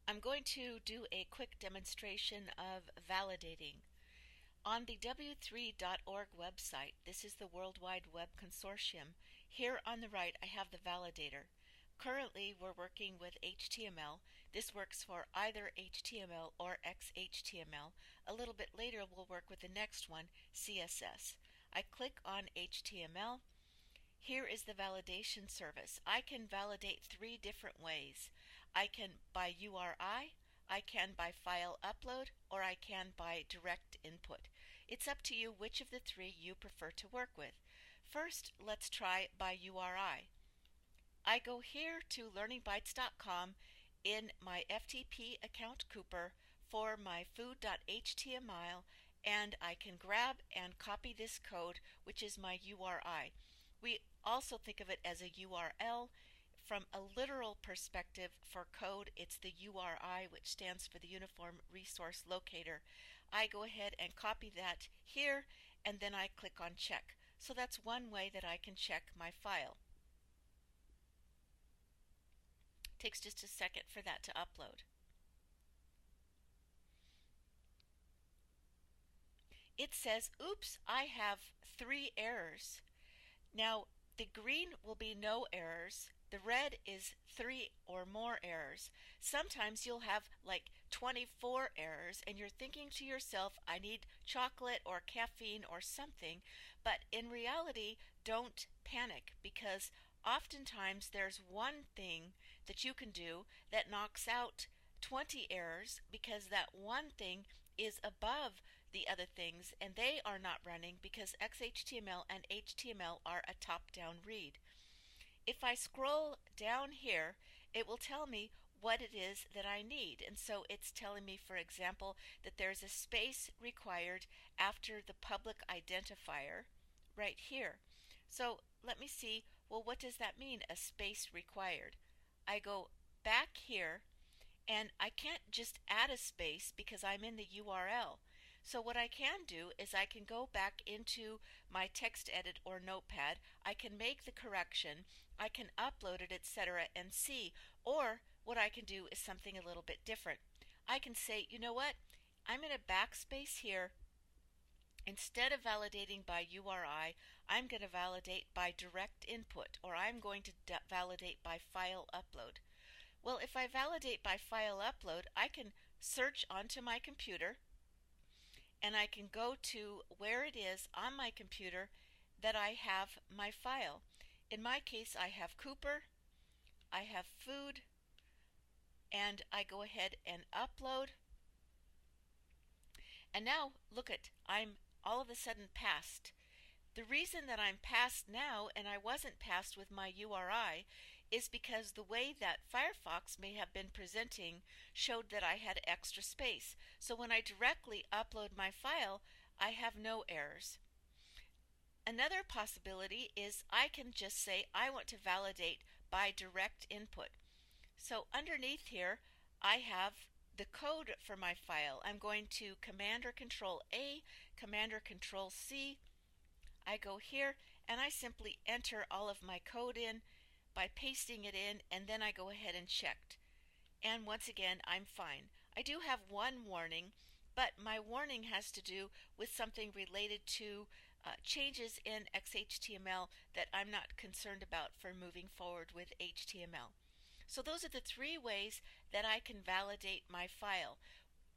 I'm going to do a quick demonstration of validating. On the w3.org website, this is the World Wide Web Consortium. Here on the right I have the validator. Currently we're working with HTML. This works for either HTML or XHTML. A little bit later we'll work with the next one, CSS. I click on HTML. Here is the validation service. I can validate three different ways. I can by URI, I can by file upload, or I can by direct input. It's up to you which of the three you prefer to work with. First, let's try by URI. I go here to learningbytes.com in my FTP account Cooper for my food.html, and I can grab and copy this code, which is my URI. We also think of it as a URL. From a literal perspective for code, it's the URI, which stands for the Uniform Resource Locator. I go ahead and copy that here, and then I click on check. So that's one way that I can check my file. It takes just a second for that to upload. It says, oops, I have 3 errors. Now, the green will be no errors. The red is 3 or more errors. Sometimes you'll have like 24 errors and you're thinking to yourself, I need chocolate or caffeine or something. But in reality, don't panic, because oftentimes there's one thing that you can do that knocks out 20 errors, because that one thing is above the other things and they are not running because XHTML and HTML are a top-down read. If I scroll down here, it will tell me what it is that I need. And so it's telling me, for example, that there's a space required after the public identifier right here. So let me see, well, what does that mean, a space required? I go back here, and I can't just add a space because I'm in the URL. So what I can do is I can go back into my text edit or notepad, I can make the correction, I can upload it, etc. and see. Or what I can do is something a little bit different. I can say, you know what, I'm going to backspace here. Instead of validating by URI, I'm going to validate by direct input, or I'm going to validate by file upload. Well, if I validate by file upload, I can search onto my computer and I can go to where it is on my computer that I have my file. In my case, I have Cooper, I have food, and I go ahead and upload. And now, look at, I'm all of a sudden passed. The reason that I'm passed now and I wasn't passed with my URI is because the way that Firefox may have been presenting showed that I had extra space. So when I directly upload my file, I have no errors. Another possibility is I can just say I want to validate by direct input. So underneath here, I have the code for my file. I'm going to Command or Control A, Command or Control C. I go here and I simply enter all of my code in by pasting it in, and then I go ahead and checked. And once again, I'm fine. I do have one warning, but my warning has to do with something related to changes in XHTML that I'm not concerned about for moving forward with HTML. So those are the 3 ways that I can validate my file.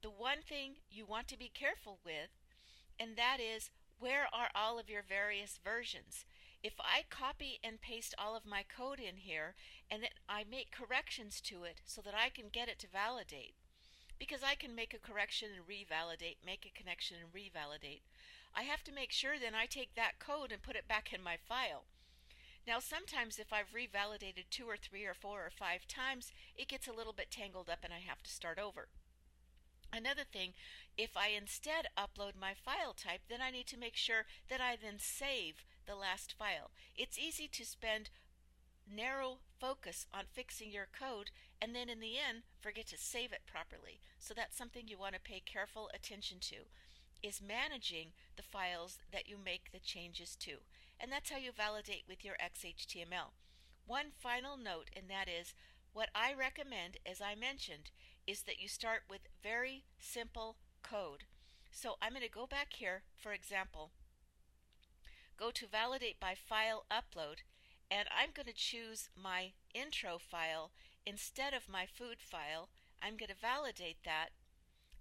The one thing you want to be careful with, and that is, where are all of your various versions? If I copy and paste all of my code in here and then I make corrections to it so that I can get it to validate, because I can make a correction and revalidate, make a connection and revalidate, I have to make sure then I take that code and put it back in my file. Now sometimes if I've revalidated 2 or 3 or 4 or 5 times, it gets a little bit tangled up and I have to start over. Another thing, if I instead upload my file type, then I need to make sure that I then save the last file. It's easy to spend narrow focus on fixing your code and then in the end forget to save it properly. So that's something you want to pay careful attention to, is managing the files that you make the changes to. And that's how you validate with your XHTML. One final note, and that is, what I recommend, as I mentioned, is that you start with very simple code. So I'm going to go back here, for example, go to validate by file upload, and I'm going to choose my intro file instead of my food file. I'm going to validate that.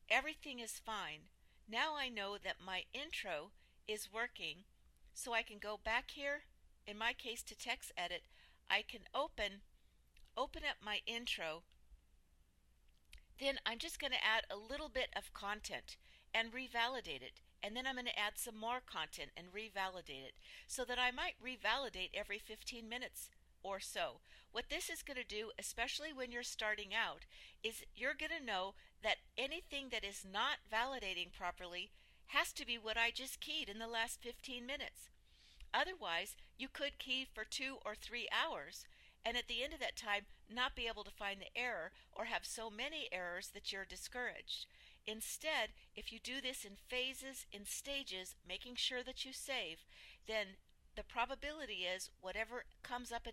Everything is fine. Now I know that my intro is working, so I can go back here, in my case to text edit. I can open up my intro. Then I'm just going to add a little bit of content and revalidate it. And then I'm going to add some more content and revalidate it, so that I might revalidate every 15 minutes or so. What this is going to do, especially when you're starting out, is you're going to know that anything that is not validating properly has to be what I just keyed in the last 15 minutes. Otherwise, you could key for 2 or 3 hours, and at the end of that time not be able to find the error, or have so many errors that you're discouraged. Instead, if you do this in phases, in stages, making sure that you save, then the probability is whatever comes up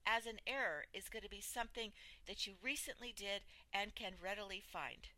as an error is going to be something that you recently did and can readily find.